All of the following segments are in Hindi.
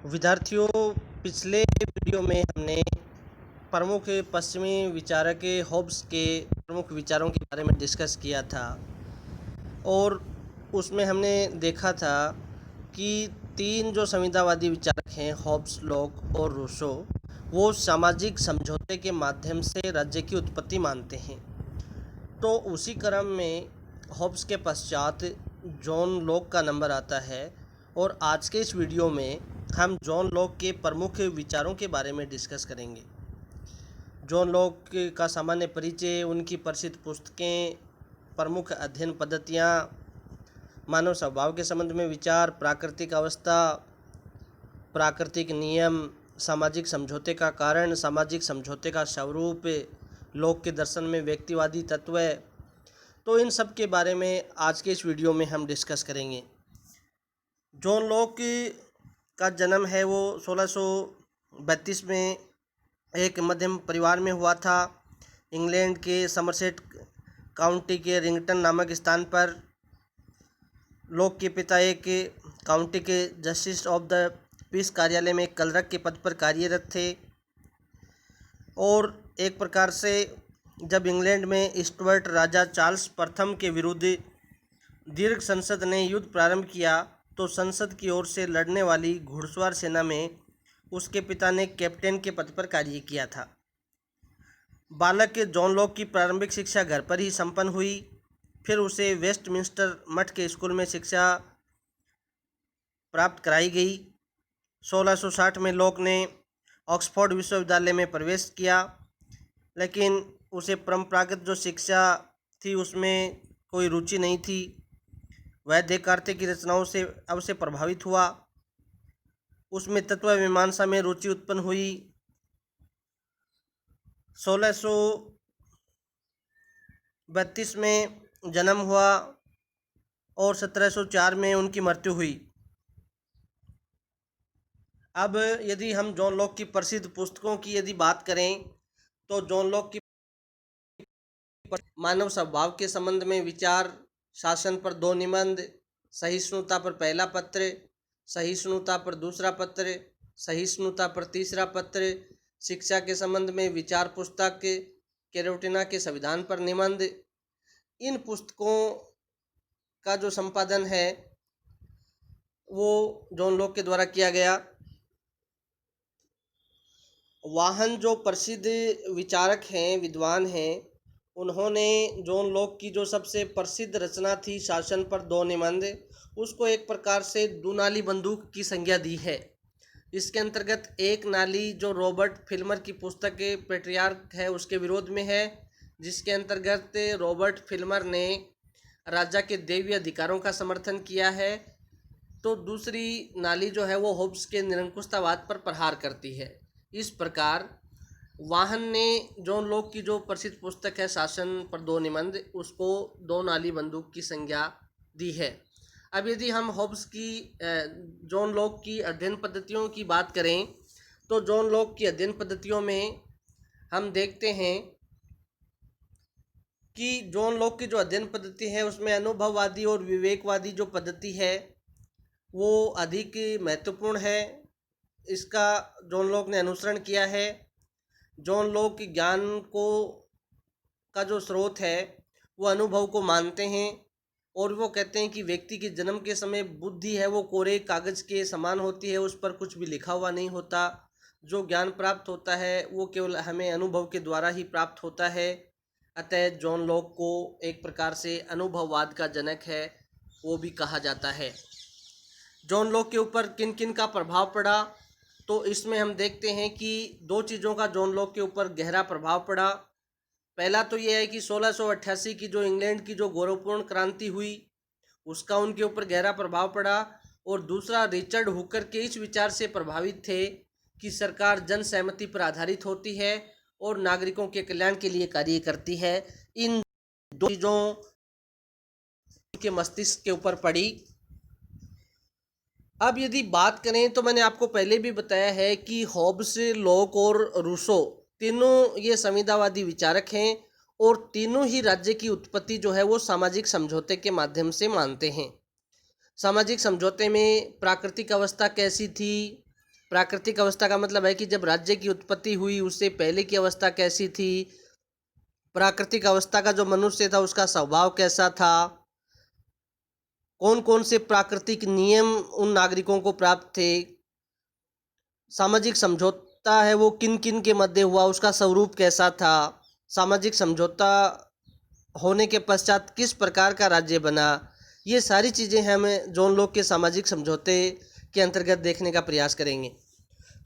विद्यार्थियों, पिछले वीडियो में हमने प्रमुख पश्चिमी विचारक हॉब्स के प्रमुख विचारों के बारे में डिस्कस किया था और उसमें हमने देखा था कि तीन जो संविदावादी विचारक हैं, हॉब्स, लॉक और रूसो, वो सामाजिक समझौते के माध्यम से राज्य की उत्पत्ति मानते हैं। तो उसी क्रम में हॉब्स के पश्चात जॉन लॉक का नंबर आता है और आज के इस वीडियो में हम जॉन लॉक के प्रमुख विचारों के बारे में डिस्कस करेंगे। जॉन लॉक का सामान्य परिचय, उनकी प्रसिद्ध पुस्तकें, प्रमुख अध्ययन पद्धतियाँ, मानव स्वभाव के संबंध में विचार, प्राकृतिक अवस्था, प्राकृतिक नियम, सामाजिक समझौते का कारण, सामाजिक समझौते का स्वरूप, लॉक के दर्शन में व्यक्तिवादी तत्व। तो इन सब के बारे में आज के इस वीडियो में हम डिस्कस करेंगे। जॉन लॉक का जन्म है वो 1632 में एक मध्यम परिवार में हुआ था। इंग्लैंड के समरसेट काउंटी के रिंगटन नामक स्थान पर। लॉक के पिता एक काउंटी के जस्टिस ऑफ द पीस कार्यालय में क्लर्क के पद पर कार्यरत थे और एक प्रकार से जब इंग्लैंड में स्टुअर्ट राजा चार्ल्स प्रथम के विरुद्ध दीर्घ संसद ने युद्ध प्रारंभ किया तो संसद की ओर से लड़ने वाली घुड़सवार सेना में उसके पिता ने कैप्टन के पद पर कार्य किया था। बालक जॉन लॉक की प्रारंभिक शिक्षा घर पर ही संपन्न हुई। फिर उसे वेस्टमिंस्टर मठ के स्कूल में शिक्षा प्राप्त कराई गई। 1660 में लॉक ने ऑक्सफोर्ड विश्वविद्यालय में प्रवेश किया, लेकिन उसे परंपरागत जो शिक्षा थी उसमें कोई रुचि नहीं थी। वह देकार्ते की रचनाओं से अवश्य प्रभावित हुआ। उसमें तत्व मीमांसा में रुचि उत्पन्न हुई। 1632 में जन्म हुआ और 1704 में उनकी मृत्यु हुई। अब यदि हम जॉन लॉक की प्रसिद्ध पुस्तकों की यदि बात करें तो जॉन लॉक की मानव स्वभाव के संबंध में विचार, शासन पर 2 निबंध, सहिष्णुता पर पहला पत्र, सहिष्णुता पर दूसरा पत्र, सहिष्णुता पर तीसरा पत्र, शिक्षा के संबंध में विचार पुस्तक, कैरोटिना के संविधान पर निबंध, इन पुस्तकों का जो संपादन है वो जॉन लॉक के द्वारा किया गया। वाहन जो प्रसिद्ध विचारक हैं, विद्वान हैं, उन्होंने जॉन लॉक की जो सबसे प्रसिद्ध रचना थी शासन पर 2 निबंध, उसको एक प्रकार से दुनाली बंदूक की संज्ञा दी है। इसके अंतर्गत एक नाली जो रॉबर्ट फिल्मर की पुस्तक पेट्रियार्क है उसके विरोध में है, जिसके अंतर्गत रॉबर्ट फिल्मर ने राजा के दैवीय अधिकारों का समर्थन किया है। तो दूसरी नाली जो है वो होब्स के निरंकुशतावाद पर प्रहार करती है। इस प्रकार वाहन ने जॉन लॉक की जो प्रसिद्ध पुस्तक है शासन पर 2 निबंध, उसको 2 नाली बंदूक की संज्ञा दी है। अब यदि हम हॉब्स की जॉन लॉक की अध्ययन पद्धतियों की बात करें तो जॉन लॉक की अध्ययन पद्धतियों में हम देखते हैं कि जॉन लॉक की जो अध्ययन पद्धति है उसमें अनुभववादी और विवेकवादी जो पद्धति है वो अधिक महत्वपूर्ण है। इसका जॉन लॉक ने अनुसरण किया है। जॉन लॉक ज्ञान को का जो स्रोत है वो अनुभव को मानते हैं और वो कहते हैं कि व्यक्ति के जन्म के समय बुद्धि है वो कोरे कागज़ के समान होती है, उस पर कुछ भी लिखा हुआ नहीं होता। जो ज्ञान प्राप्त होता है वो केवल हमें अनुभव के द्वारा ही प्राप्त होता है। अतः जॉन लॉक को एक प्रकार से अनुभववाद का जनक है वो भी कहा जाता है। जॉन लॉक के ऊपर किन किन का प्रभाव पड़ा, तो इसमें हम देखते हैं कि 2 चीज़ों का जॉन लॉक के ऊपर गहरा प्रभाव पड़ा। पहला तो ये है कि 1688 की जो इंग्लैंड की जो गौरवपूर्ण क्रांति हुई उसका उनके ऊपर गहरा प्रभाव पड़ा, और दूसरा रिचर्ड हुकर के इस विचार से प्रभावित थे कि सरकार जन सहमति पर आधारित होती है और नागरिकों के कल्याण के लिए कार्य करती है। इन 2 चीज़ों के मस्तिष्क के ऊपर पड़ी। अब यदि बात करें तो मैंने आपको पहले भी बताया है कि हॉब्स, लॉक और रूसो तीनों ये संविदावादी विचारक हैं और तीनों ही राज्य की उत्पत्ति जो है वो सामाजिक समझौते के माध्यम से मानते हैं। सामाजिक समझौते में प्राकृतिक अवस्था कैसी थी, प्राकृतिक अवस्था का मतलब है कि जब राज्य की उत्पत्ति हुई उससे पहले की अवस्था कैसी थी, प्राकृतिक अवस्था का जो मनुष्य था उसका स्वभाव कैसा था, कौन कौन से प्राकृतिक नियम उन नागरिकों को प्राप्त थे, सामाजिक समझौता है वो किन किन के मध्य हुआ, उसका स्वरूप कैसा था, सामाजिक समझौता होने के पश्चात किस प्रकार का राज्य बना। ये सारी चीज़ें हमें जॉन लॉक के सामाजिक समझौते के अंतर्गत देखने का प्रयास करेंगे।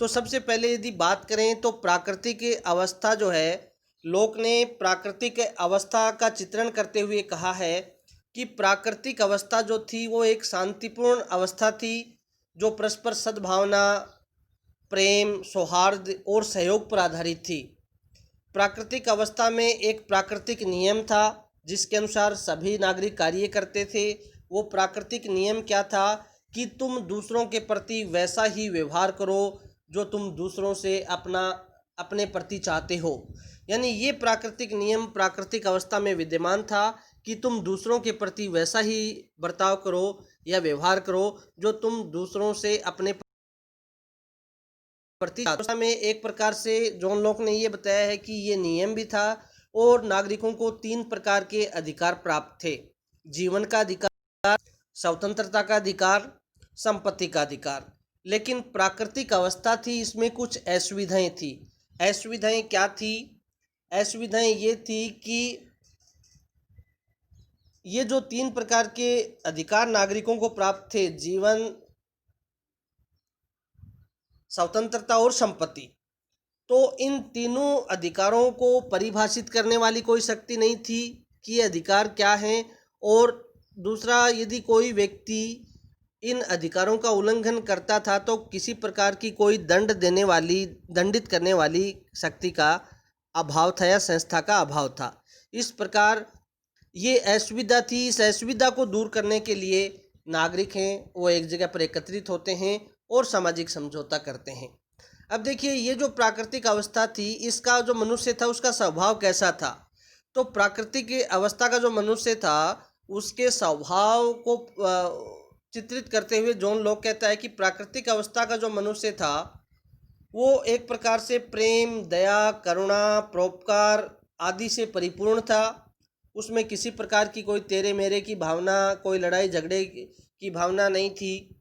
तो सबसे पहले यदि बात करें तो प्राकृतिक अवस्था जो है, लॉक ने प्राकृतिक अवस्था का चित्रण करते हुए कहा है कि प्राकृतिक अवस्था जो थी वो एक शांतिपूर्ण अवस्था थी जो परस्पर सद्भावना, प्रेम, सौहार्द और सहयोग पर आधारित थी। प्राकृतिक अवस्था में एक प्राकृतिक नियम था जिसके अनुसार सभी नागरिक कार्य करते थे। वो प्राकृतिक नियम क्या था कि तुम दूसरों के प्रति वैसा ही व्यवहार करो जो तुम दूसरों से अपने प्रति चाहते हो। यानी ये प्राकृतिक नियम प्राकृतिक अवस्था में विद्यमान था कि तुम दूसरों के प्रति वैसा ही बर्ताव करो या व्यवहार करो जो तुम दूसरों से अपने प्रति अवस्था में। एक प्रकार से जॉन लॉक ने ये बताया है कि ये नियम भी था और नागरिकों को 3 प्रकार के अधिकार प्राप्त थे: जीवन का अधिकार, स्वतंत्रता का अधिकार, संपत्ति का अधिकार। लेकिन प्राकृतिक अवस्था थी, इसमें कुछ असुविधाएं थी। असुविधाएं क्या थी? असुविधाएं ये थी कि ये जो 3 प्रकार के अधिकार नागरिकों को प्राप्त थे, जीवन, स्वतंत्रता और संपत्ति, तो इन तीनों अधिकारों को परिभाषित करने वाली कोई शक्ति नहीं थी कि ये अधिकार क्या हैं। और दूसरा, यदि कोई व्यक्ति इन अधिकारों का उल्लंघन करता था तो किसी प्रकार की कोई दंडित करने वाली शक्ति का अभाव था या संस्था का अभाव था। इस प्रकार ये असुविधा थी। इस असुविधा को दूर करने के लिए नागरिक हैं वो एक जगह पर एकत्रित होते हैं और सामाजिक समझौता करते हैं। अब देखिए, ये जो प्राकृतिक अवस्था थी इसका जो मनुष्य था उसका स्वभाव कैसा था। तो प्राकृतिक अवस्था का जो मनुष्य था उसके स्वभाव को चित्रित करते हुए जॉन लॉक कहता है कि प्राकृतिक अवस्था का जो मनुष्य था वो एक प्रकार से प्रेम, दया, करुणा, परोपकार आदि से परिपूर्ण था। उसमें किसी प्रकार की कोई तेरे मेरे की भावना, कोई लड़ाई झगड़े की भावना नहीं थी।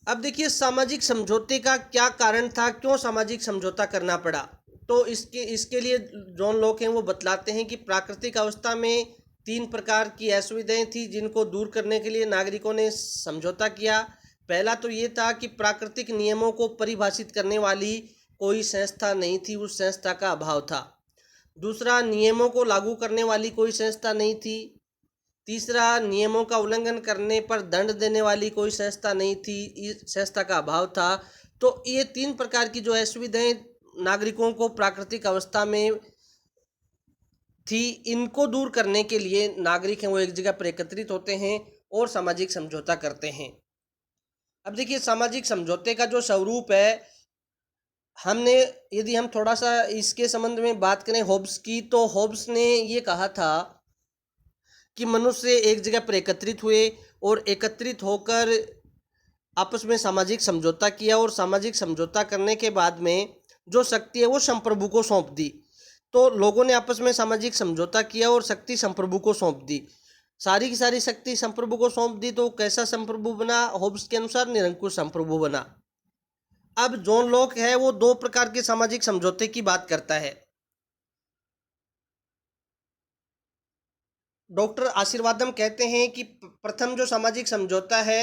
अब देखिए, सामाजिक समझौते का क्या कारण था, क्यों सामाजिक समझौता करना पड़ा। तो इसके लिए जॉन लॉक हैं वो बतलाते हैं कि प्राकृतिक अवस्था में 3 प्रकार की असुविधाएं थी जिनको दूर करने के लिए नागरिकों ने समझौता किया। पहला तो ये था कि प्राकृतिक नियमों को परिभाषित करने वाली कोई संस्था नहीं थी, उस संस्था का अभाव था। दूसरा, नियमों को लागू करने वाली कोई संस्था नहीं थी। तीसरा, नियमों का उल्लंघन करने पर दंड देने वाली कोई संस्था नहीं थी, इस संस्था का अभाव था। तो ये 3 प्रकार की जो असुविधाएं नागरिकों को प्राकृतिक अवस्था में थी, इनको दूर करने के लिए नागरिक हैं वो एक जगह पर एकत्रित होते हैं और सामाजिक समझौता करते हैं। अब देखिए, सामाजिक समझौते का जो स्वरूप है, यदि हम थोड़ा सा इसके संबंध में बात करें हॉब्स की, तो हॉब्स ने ये कहा था कि मनुष्य एक जगह पर एकत्रित हुए और एकत्रित होकर आपस में सामाजिक समझौता किया और सामाजिक समझौता करने के बाद में जो शक्ति है वो संप्रभु को सौंप दी। तो लोगों ने आपस में सामाजिक समझौता किया और शक्ति संप्रभु को सौंप दी। सारी की सारी शक्ति संप्रभु को सौंप दी तो कैसा संप्रभु बना? हॉब्स के अनुसार निरंकुश संप्रभु बना। अब जॉन लॉक है वो 2 प्रकार के सामाजिक समझौते की बात करता है। डॉक्टर आशीर्वादम कहते हैं कि प्रथम जो सामाजिक समझौता है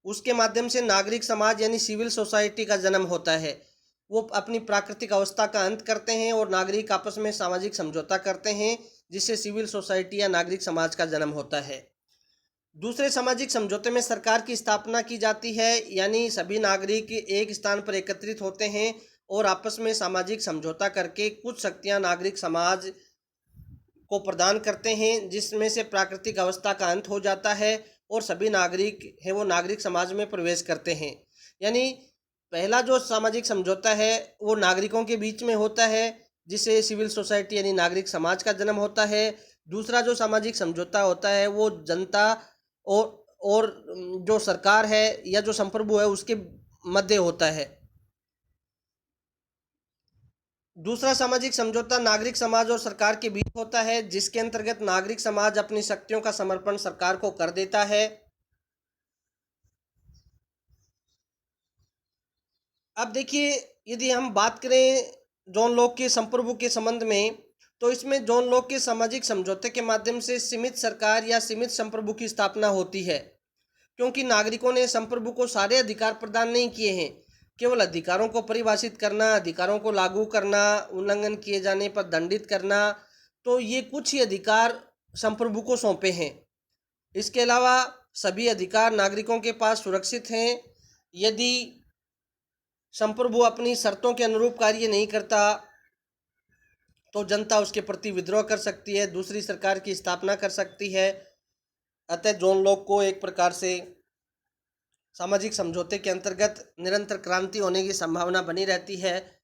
उसके माध्यम से नागरिक समाज यानी सिविल सोसाइटी का जन्म होता है। वो अपनी प्राकृतिक अवस्था का अंत करते हैं और नागरिक आपस में सामाजिक समझौता करते हैं जिससे सिविल सोसाइटी या नागरिक समाज का जन्म होता है। दूसरे सामाजिक समझौते में सरकार की स्थापना की जाती है, यानी सभी नागरिक एक स्थान पर एकत्रित होते हैं और आपस में सामाजिक समझौता करके कुछ शक्तियां नागरिक समाज को प्रदान करते हैं जिसमें से प्राकृतिक अवस्था का अंत हो जाता है और सभी नागरिक हैं वो नागरिक समाज में प्रवेश करते हैं। यानी पहला जो सामाजिक समझौता है वो नागरिकों के बीच में होता है जिससे सिविल सोसाइटी यानी नागरिक समाज का जन्म होता है। दूसरा जो सामाजिक समझौता होता है वो जनता और जो सरकार है या जो संप्रभु है उसके मध्य होता है। दूसरा सामाजिक समझौता नागरिक समाज और सरकार के बीच होता है, जिसके अंतर्गत नागरिक समाज अपनी शक्तियों का समर्पण सरकार को कर देता है। अब देखिए, यदि हम बात करें जॉन लॉक के संप्रभु के संबंध में, तो इसमें जॉन लॉक के सामाजिक समझौते के माध्यम से सीमित सरकार या सीमित संप्रभु की स्थापना होती है, क्योंकि नागरिकों ने संप्रभु को सारे अधिकार प्रदान नहीं किए हैं। केवल अधिकारों को परिभाषित करना, अधिकारों को लागू करना, उल्लंघन किए जाने पर दंडित करना, तो ये कुछ ही अधिकार संप्रभु को सौंपे हैं। इसके अलावा सभी अधिकार नागरिकों के पास सुरक्षित हैं। यदि संप्रभु अपनी शर्तों के अनुरूप कार्य नहीं करता तो जनता उसके प्रति विद्रोह कर सकती है, दूसरी सरकार की स्थापना कर सकती है। अतः जॉन लॉक को एक प्रकार से सामाजिक समझौते के अंतर्गत निरंतर क्रांति होने की संभावना बनी रहती है।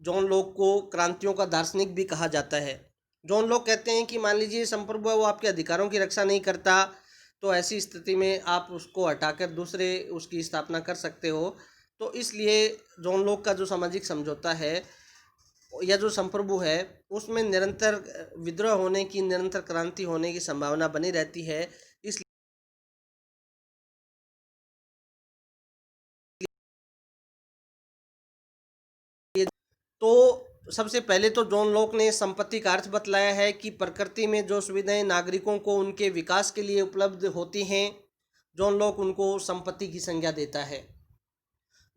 जॉन लॉक को क्रांतियों का दार्शनिक भी कहा जाता है। जॉन लॉक कहते हैं कि मान लीजिए संप्रभु है वो आपके अधिकारों की रक्षा नहीं करता, तो ऐसी स्थिति में आप उसको हटाकर दूसरे उसकी स्थापना कर सकते हो। तो इसलिए जॉन लॉक का जो सामाजिक समझौता है या जो संप्रभु है उसमें निरंतर विद्रोह होने की, निरंतर क्रांति होने की संभावना बनी रहती है। इसलिए तो सबसे पहले तो जॉन लॉक ने संपत्ति का अर्थ बतलाया है कि प्रकृति में जो सुविधाएं नागरिकों को उनके विकास के लिए उपलब्ध होती हैं, जॉन लॉक उनको संपत्ति की संज्ञा देता है।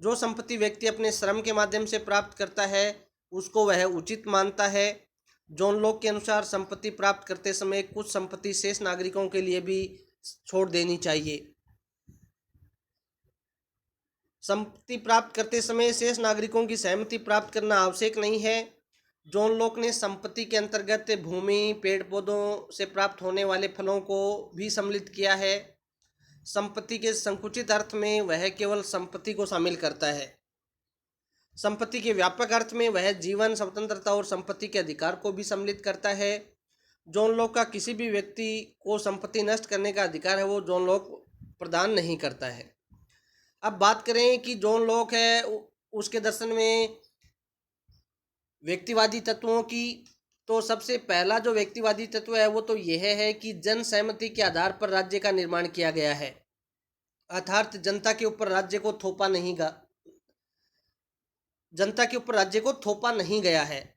जो संपत्ति व्यक्ति अपने श्रम के माध्यम से प्राप्त करता है उसको वह उचित मानता है। जॉन लॉक के अनुसार संपत्ति प्राप्त करते समय कुछ संपत्ति शेष नागरिकों के लिए भी छोड़ देनी चाहिए। संपत्ति प्राप्त करते समय शेष नागरिकों की सहमति प्राप्त करना आवश्यक नहीं है। जॉन लॉक ने संपत्ति के अंतर्गत भूमि, पेड़ पौधों से प्राप्त होने वाले फलों को भी सम्मिलित किया है। संपत्ति के संकुचित अर्थ में वह केवल संपत्ति को शामिल करता है। संपत्ति के व्यापक अर्थ में वह जीवन, स्वतंत्रता और संपत्ति के अधिकार को भी सम्मिलित करता है। जॉन लॉक का किसी भी व्यक्ति को संपत्ति नष्ट करने का अधिकार है वो जॉन लॉक प्रदान नहीं करता है। अब बात करें कि जॉन लॉक है उसके दर्शन में व्यक्तिवादी तत्वों की, तो सबसे पहला जो व्यक्तिवादी तत्व है वो तो यह है कि जन सहमति के आधार पर राज्य का निर्माण किया गया है, अर्थात जनता के ऊपर राज्य को थोपा नहीं गया है।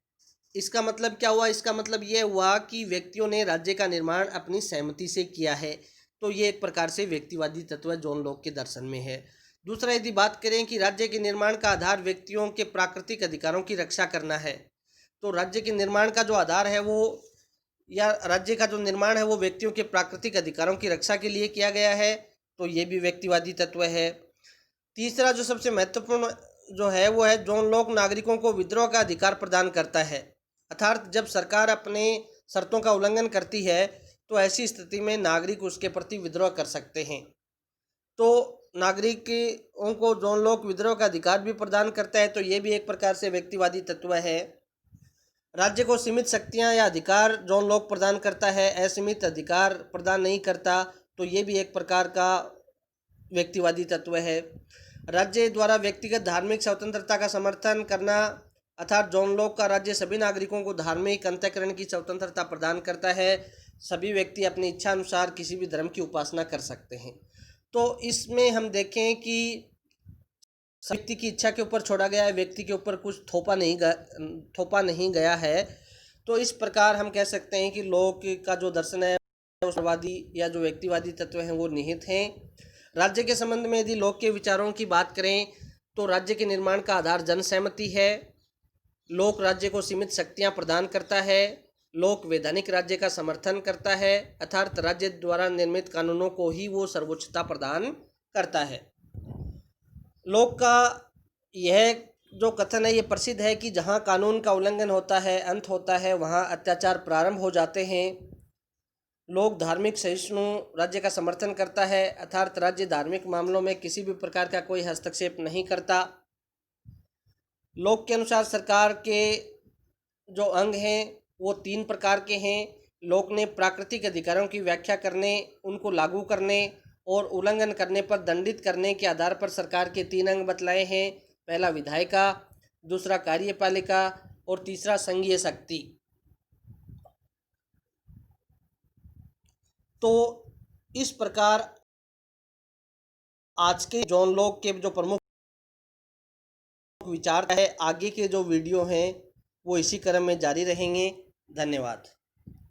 इसका मतलब क्या हुआ? इसका मतलब यह हुआ कि व्यक्तियों ने राज्य का निर्माण अपनी सहमति से किया है। तो ये एक प्रकार से व्यक्तिवादी तत्व जॉन लॉक के दर्शन में है। दूसरा, यदि बात करें कि राज्य के निर्माण का आधार व्यक्तियों के प्राकृतिक अधिकारों की रक्षा करना है, तो राज्य के निर्माण का जो आधार है वो या राज्य का जो निर्माण है वो व्यक्तियों के प्राकृतिक अधिकारों की रक्षा के लिए किया गया है। तो ये भी व्यक्तिवादी तत्व है। तीसरा जो सबसे महत्वपूर्ण जो है वो है जॉन लॉक नागरिकों को विद्रोह का अधिकार प्रदान करता है, अर्थात जब सरकार अपने शर्तों का उल्लंघन करती है तो ऐसी स्थिति में नागरिक उसके प्रति विद्रोह कर सकते हैं। तो नागरिकों को जॉन लॉक विद्रोह का अधिकार भी प्रदान करता है, तो ये भी एक प्रकार से व्यक्तिवादी तत्व है। राज्य को सीमित शक्तियां या अधिकार जॉन लॉक प्रदान करता है, असीमित अधिकार प्रदान नहीं करता, तो ये भी एक प्रकार का व्यक्तिवादी तत्व है। राज्य द्वारा व्यक्तिगत धार्मिक स्वतंत्रता का समर्थन करना, अर्थात जॉन लॉक का राज्य सभी नागरिकों को धार्मिक अंतःकरण की स्वतंत्रता प्रदान करता है। सभी व्यक्ति अपनी इच्छा अनुसार किसी भी धर्म की उपासना कर सकते हैं। तो इसमें हम देखें कि व्यक्ति की इच्छा के ऊपर छोड़ा गया है, व्यक्ति के ऊपर कुछ थोपा नहीं गया है। तो इस प्रकार हम कह सकते हैं कि लॉक का जो दर्शन है उदारवादी या जो व्यक्तिवादी तत्व हैं वो निहित हैं। राज्य के संबंध में यदि लॉक के विचारों की बात करें तो राज्य के निर्माण का आधार जनसहमति है। लोक राज्य को सीमित शक्तियां प्रदान करता है। लोक वैधानिक राज्य का समर्थन करता है, अर्थात राज्य द्वारा निर्मित कानूनों को ही वो सर्वोच्चता प्रदान करता है। लोक का यह जो कथन है ये प्रसिद्ध है कि जहाँ कानून का उल्लंघन होता है, अंत होता है, वहाँ अत्याचार प्रारंभ हो जाते हैं। लोक धार्मिक सहिष्णु राज्य का समर्थन करता है, अर्थात राज्य धार्मिक मामलों में किसी भी प्रकार का कोई हस्तक्षेप नहीं करता। लोक के अनुसार सरकार के जो अंग हैं वो 3 प्रकार के हैं। लोक ने प्राकृतिक अधिकारों की व्याख्या करने, उनको लागू करने और उल्लंघन करने पर दंडित करने के आधार पर सरकार के 3 अंग बतलाए हैं। पहला विधायिका, दूसरा कार्यपालिका और तीसरा संघीय शक्ति। तो इस प्रकार आज के जॉन लॉक के जो प्रमुख विचार है, आगे के जो वीडियो हैं वो इसी क्रम में जारी रहेंगे। धन्यवाद।